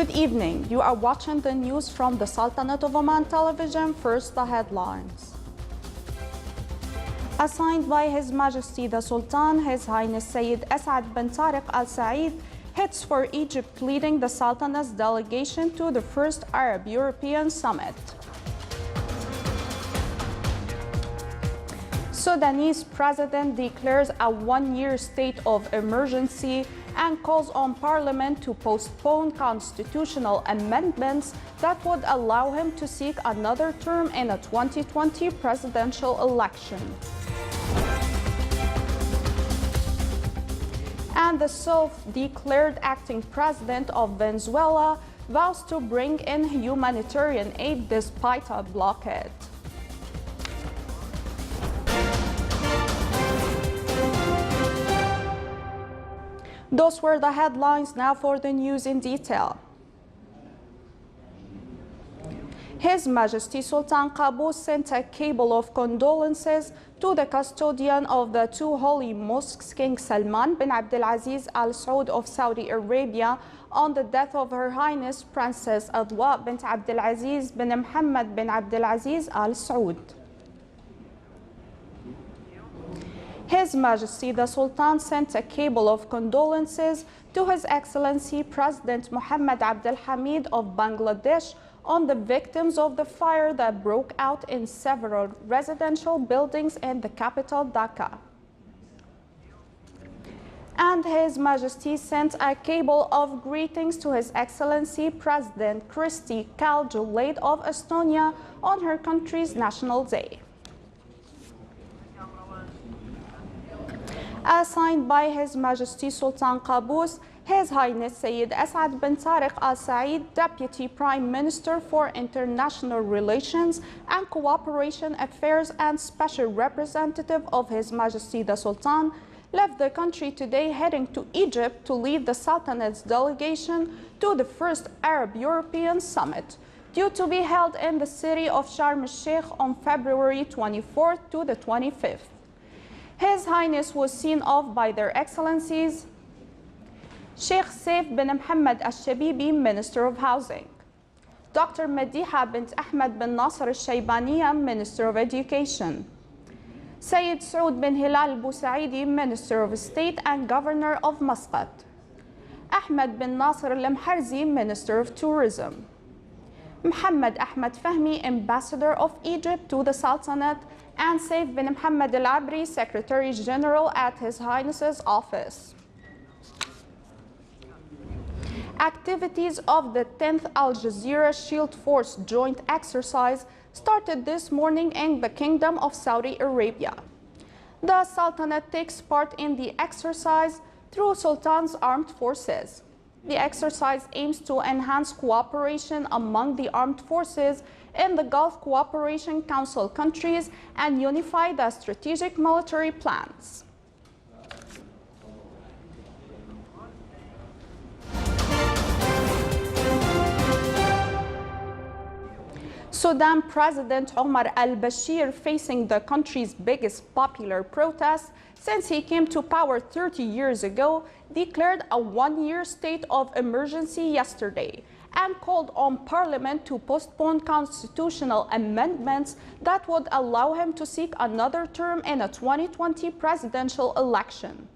Good evening. You are watching the news from the Sultanate of Oman television. First, the headlines. Assigned by His Majesty the Sultan, His Highness Sayyid Asad bin Tariq Al Said, heads for Egypt leading the Sultanate's delegation to the first Arab-European summit. Sudanese president declares a one-year state of emergency and calls on parliament to postpone constitutional amendments that would allow him to seek another term in a 2020 presidential election. And the self-declared acting president of Venezuela vows to bring in humanitarian aid despite a blockade. Those were the headlines. Now for the news in detail. His Majesty Sultan Qaboos sent a cable of condolences to the custodian of the two holy mosques, King Salman bin Abdulaziz Al Saud of Saudi Arabia, on the death of Her Highness Princess Adwa bint Abdulaziz bin Mohammed bin Abdulaziz Al Saud. His Majesty the Sultan sent a cable of condolences to His Excellency President Mohammed Abdul Hamid of Bangladesh on the victims of the fire that broke out in several residential buildings in the capital Dhaka. And His Majesty sent a cable of greetings to His Excellency President Kristi Kaljulaid of Estonia on her country's National Day. Assigned by His Majesty Sultan Qaboos, His Highness Sayyid Asad bin Tariq Al Said, Deputy Prime Minister for International Relations and Cooperation Affairs and Special Representative of His Majesty the Sultan, left the country today heading to Egypt to lead the Sultanate's delegation to the first Arab-European summit, due to be held in the city of Sharm el-Sheikh on February 24th to the 25th. His Highness was seen off by their Excellencies Sheikh Saif bin Mohammed Al-Shabibi, Minister of Housing, Dr. Madiha bint Ahmed bin Nasser Al-Shaybaniya, Minister of Education, Sayyid Saud bin Hilal Al-Busaidi, Minister of State and Governor of Muscat, Ahmed bin Nasser Al-Mharzi, Minister of Tourism, Mohammed Ahmed Fahmi, Ambassador of Egypt to the Sultanate, and Saif bin Mohammed Al-Abri, Secretary General at His Highness's office. Activities of the 10th Al Jazeera Shield Force joint exercise started this morning in the Kingdom of Saudi Arabia. The Sultanate takes part in the exercise through Sultan's armed forces. The exercise aims to enhance cooperation among the armed forces in the Gulf Cooperation Council countries and unify the strategic military plans. Sudan President Omar al-Bashir, facing the country's biggest popular protest since he came to power 30 years ago, declared a one-year state of emergency yesterday and called on Parliament to postpone constitutional amendments that would allow him to seek another term in a 2020 presidential election.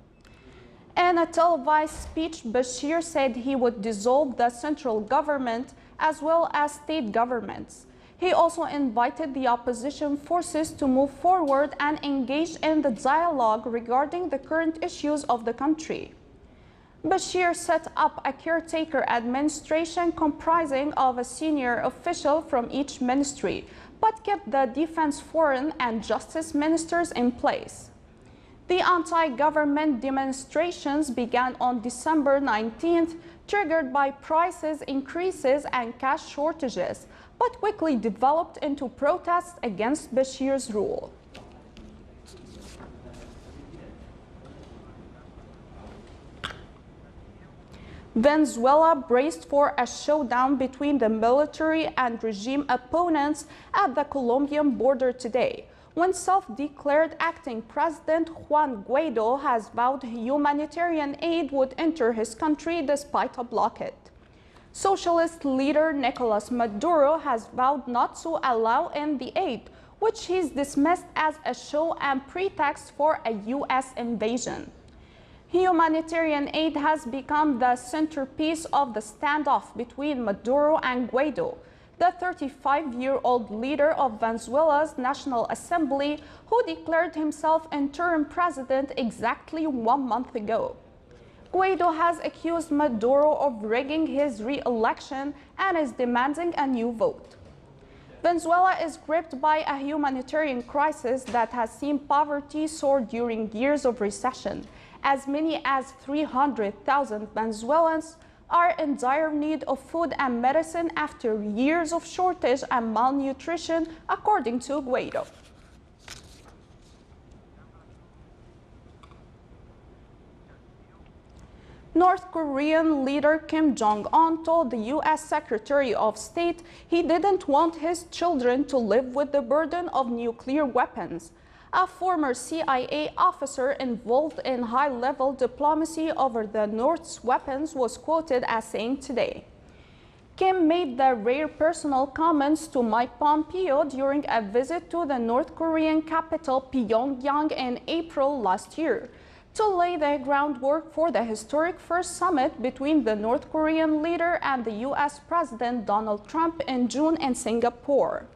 In a televised speech, Bashir said he would dissolve the central government as well as state governments. He also invited the opposition forces to move forward and engage in the dialogue regarding the current issues of the country. Bashir set up a caretaker administration comprising of a senior official from each ministry, but kept the defense, foreign, and justice ministers in place. The anti-government demonstrations began on December 19th, triggered by prices increases and cash shortages, but quickly developed into protests against Bashir's rule. Venezuela braced for a showdown between the military and regime opponents at the Colombian border today, when self-declared acting President Juan Guaido has vowed humanitarian aid would enter his country despite a blockade. Socialist leader Nicolas Maduro has vowed not to allow in the aid, which he's dismissed as a show and pretext for a U.S. invasion. Humanitarian aid has become the centerpiece of the standoff between Maduro and Guaido, the 35-year-old leader of Venezuela's National Assembly, who declared himself interim president exactly 1 month ago. Guaido has accused Maduro of rigging his re-election and is demanding a new vote. Venezuela is gripped by a humanitarian crisis that has seen poverty soar during years of recession. As many as 300,000 Venezuelans are in dire need of food and medicine after years of shortage and malnutrition, according to Guaido. North Korean leader Kim Jong-un told the U.S. Secretary of State he didn't want his children to live with the burden of nuclear weapons. A former CIA officer involved in high-level diplomacy over the North's weapons was quoted as saying today. Kim made the rare personal comments to Mike Pompeo during a visit to the North Korean capital Pyongyang in April last year, to lay the groundwork for the historic first summit between the North Korean leader and the U.S. President Donald Trump in June in Singapore.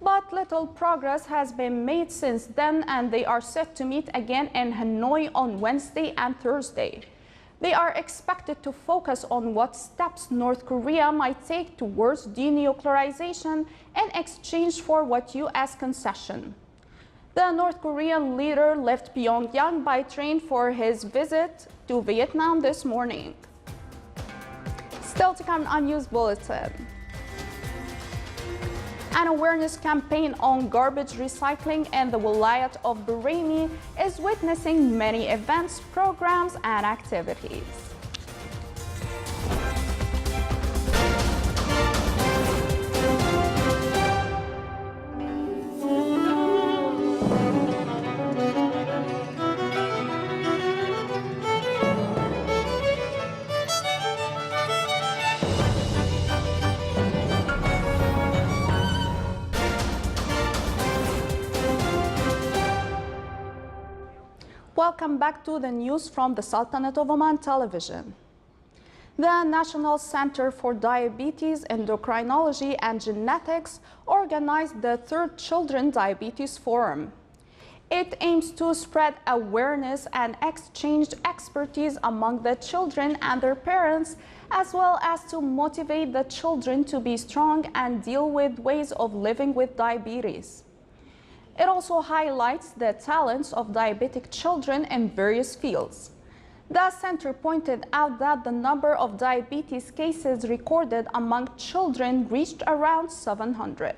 But little progress has been made since then, and they are set to meet again in Hanoi on Wednesday and Thursday. They are expected to focus on what steps North Korea might take towards denuclearization in exchange for what U.S. concession. The North Korean leader left Pyongyang by train for his visit to Vietnam this morning. Still to come on News Bulletin. An awareness campaign on garbage recycling in the Wilayat of Bahraini is witnessing many events, programs, and activities. Welcome back to the news from the Sultanate of Oman television. The National Center for Diabetes, Endocrinology and Genetics organized the third Children Diabetes Forum. It aims to spread awareness and exchange expertise among the children and their parents, as well as to motivate the children to be strong and deal with ways of living with diabetes. It also highlights the talents of diabetic children in various fields. The center pointed out that the number of diabetes cases recorded among children reached around 700.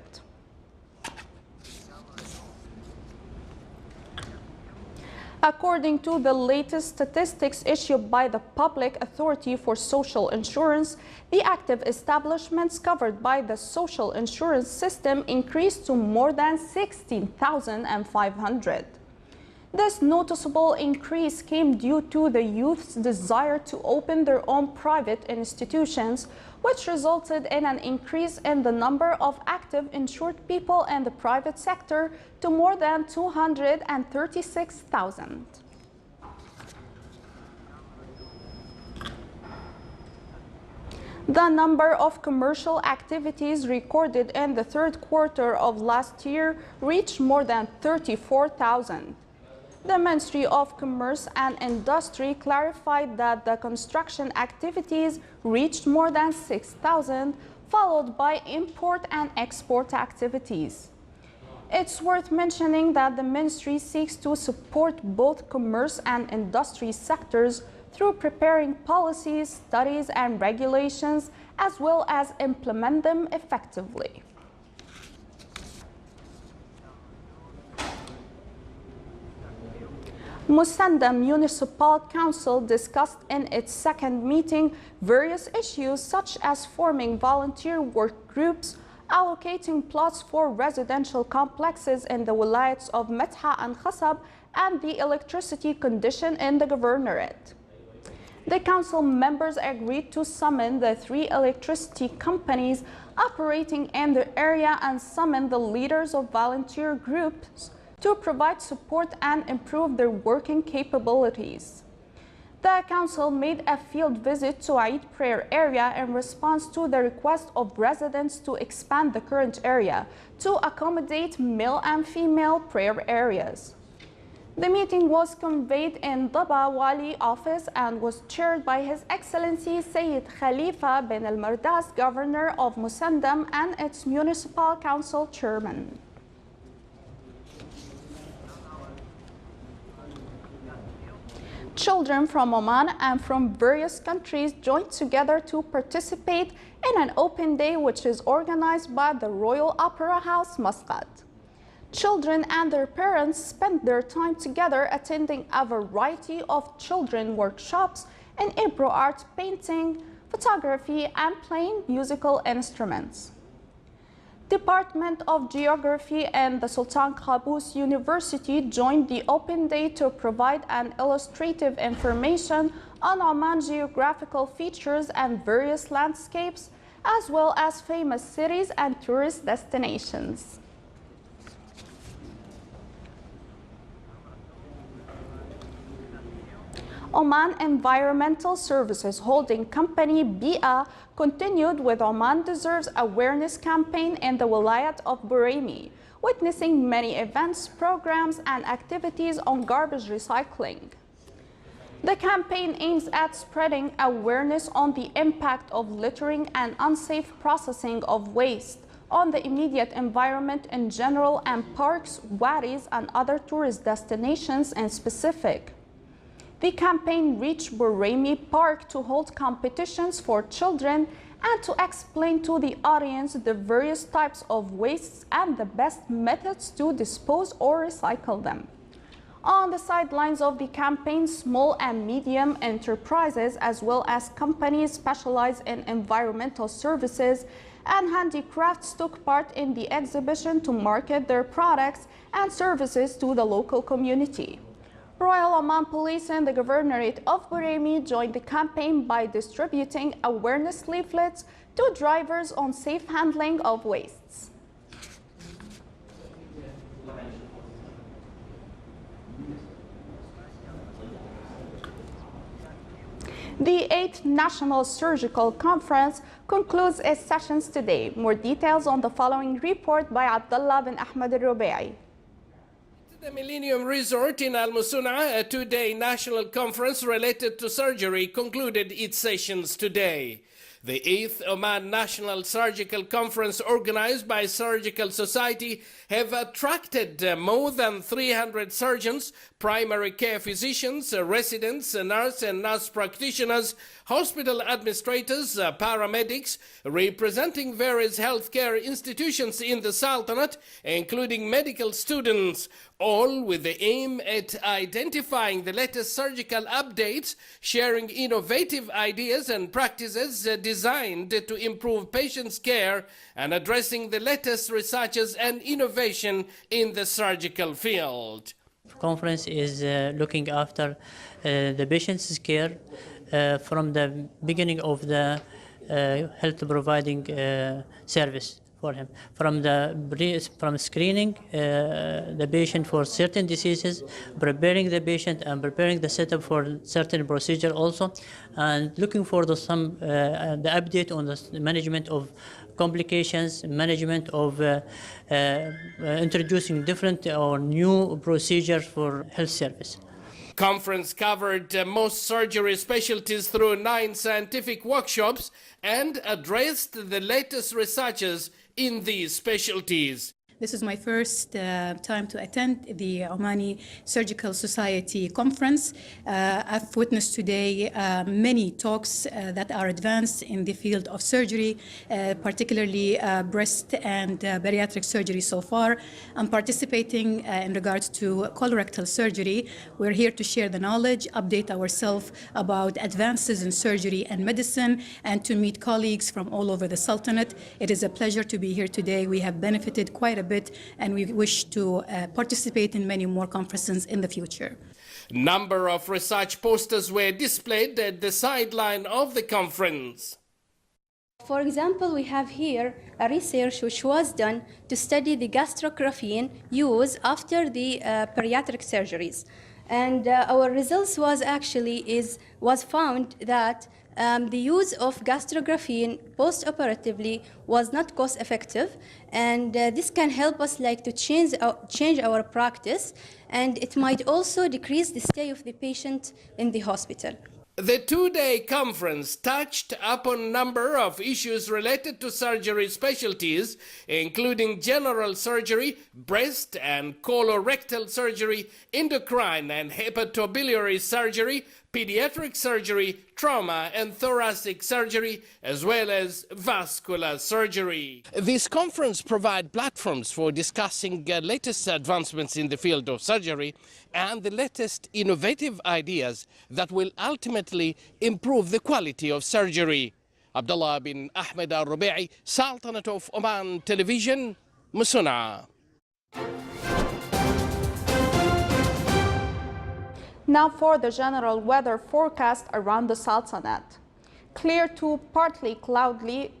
According to the latest statistics issued by the Public Authority for Social Insurance, the active establishments covered by the social insurance system increased to more than 16,500. This noticeable increase came due to the youth's desire to open their own private institutions, which resulted in an increase in the number of active insured people in the private sector to more than 236,000. The number of commercial activities recorded in the third quarter of last year reached more than 34,000. The Ministry of Commerce and Industry clarified that the construction activities reached more than 6,000, followed by import and export activities. It's worth mentioning that the ministry seeks to support both commerce and industry sectors through preparing policies, studies, and regulations, as well as implement them effectively. Musanda Municipal Council discussed in its second meeting various issues such as forming volunteer work groups, allocating plots for residential complexes in the wilayats of Metha and Khasab, and the electricity condition in the governorate. The council members agreed to summon the 3 electricity companies operating in the area and summon the leaders of volunteer groups to provide support and improve their working capabilities. The council made a field visit to Eid prayer area in response to the request of residents to expand the current area to accommodate male and female prayer areas. The meeting was convened in Daba Wali office and was chaired by His Excellency Sayyid Khalifa bin Al-Mardas, Governor of Musandam, and its Municipal Council Chairman. Children from Oman and from various countries joined together to participate in an open day which is organized by the Royal Opera House, Muscat. Children and their parents spent their time together attending a variety of children workshops in Ibro art, painting, photography, and playing musical instruments. Department of Geography and the Sultan Qaboos University joined the open day to provide an illustrative information on Oman geographical features and various landscapes, as well as famous cities and tourist destinations. Oman Environmental Services holding company BIA continued with Oman Deserves Awareness campaign in the Wilayat of Buraymi, witnessing many events, programs, and activities on garbage recycling. The campaign aims at spreading awareness on the impact of littering and unsafe processing of waste on the immediate environment in general and parks, wadis, and other tourist destinations in specific. The campaign reached Buraymi Park to hold competitions for children and to explain to the audience the various types of wastes and the best methods to dispose or recycle them. On the sidelines of the campaign, small and medium enterprises as well as companies specialized in environmental services and handicrafts took part in the exhibition to market their products and services to the local community. Royal Oman Police and the Governorate of Buraymi joined the campaign by distributing awareness leaflets to drivers on safe handling of wastes. The 8th National Surgical Conference concludes its sessions today. More details on the following report by Abdullah bin Ahmed al-Rubai. The Millennium Resort in Al Musuna, a two-day national conference related to surgery, concluded its sessions today. The 8th Oman National Surgical Conference, organized by Surgical Society, have attracted more than 300 surgeons, primary care physicians, residents, nurse and nurse practitioners, hospital administrators, paramedics, representing various healthcare institutions in the Sultanate, including medical students, all with the aim at identifying the latest surgical updates, sharing innovative ideas and practices designed to improve patients' care, and addressing the latest researches and innovation in the surgical field. Conference is looking after the patient's care from the beginning of the health providing service for him, from screening the patient for certain diseases, preparing the patient and preparing the setup for certain procedure also, and looking for the update on the management of complications, management of introducing different or new procedures for health service. Conference covered most surgery specialties through 9 scientific workshops and addressed the latest researches in these specialties. This is my first time to attend the Omani Surgical Society conference. I've witnessed today many talks that are advanced in the field of surgery, particularly breast and bariatric surgery so far. I'm participating in regards to colorectal surgery. We're here to share the knowledge, update ourselves about advances in surgery and medicine, and to meet colleagues from all over the Sultanate. It is a pleasure to be here today. We have benefited quite a bit bit, and we wish to participate in many more conferences in the future. Number of research posters were displayed at the sideline of the conference. For example, we have here a research which was done to study the gastrografin use after the bariatric surgeries. And our results was found that the use of gastrografin post-operatively was not cost-effective, and this can help us to change our practice, and it might also decrease the stay of the patient in the hospital. The two-day conference touched upon a number of issues related to surgery specialties, including general surgery, breast and colorectal surgery, endocrine and hepatobiliary surgery, pediatric surgery, trauma and thoracic surgery, as well as vascular surgery. This conference provides platforms for discussing latest advancements in the field of surgery and the latest innovative ideas that will ultimately improve the quality of surgery. Abdullah bin Ahmed al-Rubi'i, Sultanate of Oman Television, Musuna. Now for the general weather forecast around the Sultanate. Clear to partly cloudy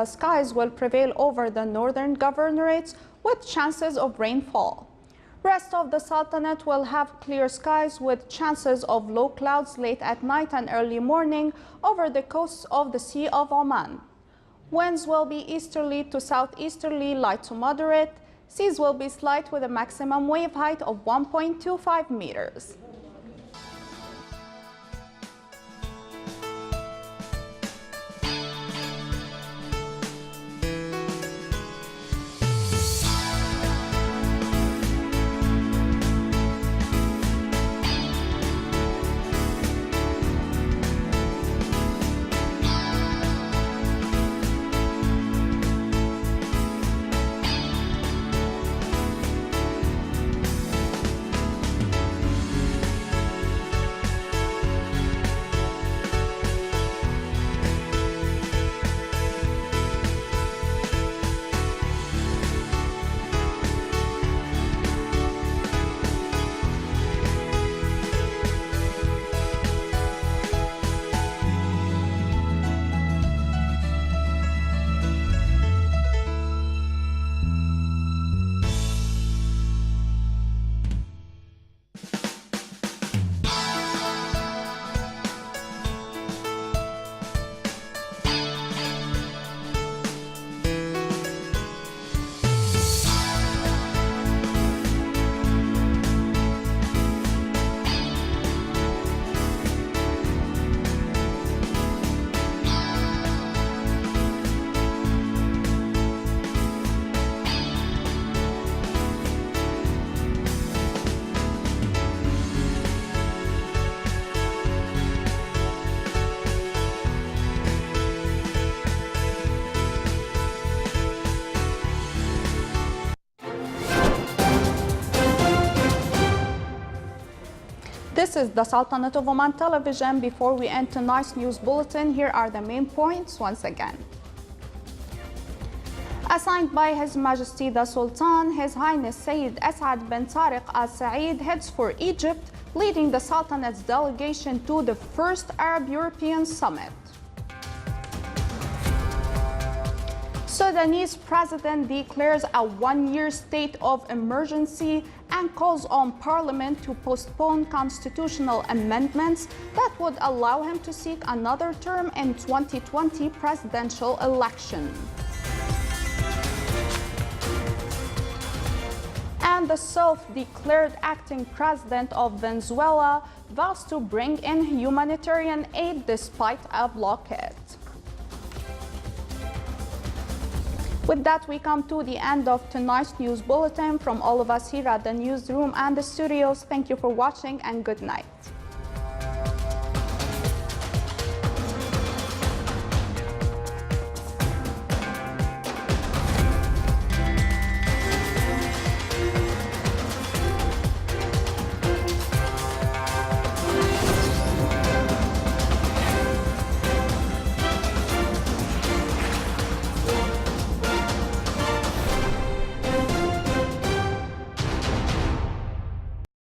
skies will prevail over the northern governorates with chances of rainfall. Rest of the Sultanate will have clear skies with chances of low clouds late at night and early morning over the coasts of the Sea of Oman. Winds will be easterly to southeasterly, light to moderate. Seas will be slight with a maximum wave height of 1.25 meters. This is the Sultanate of Oman Television. Before we end tonight's news bulletin, here are the main points once again. Assigned by His Majesty the Sultan, His Highness Sayyid Asad bin Tariq Al Saeed heads for Egypt, leading the Sultanate's delegation to the first Arab-European Summit. Sudanese president declares a one-year state of emergency and calls on parliament to postpone constitutional amendments that would allow him to seek another term in 2020 presidential election. And the self-declared acting president of Venezuela vows to bring in humanitarian aid despite a blockade. With that, we come to the end of tonight's news bulletin. From all of us here at the newsroom and the studios, thank you for watching and good night.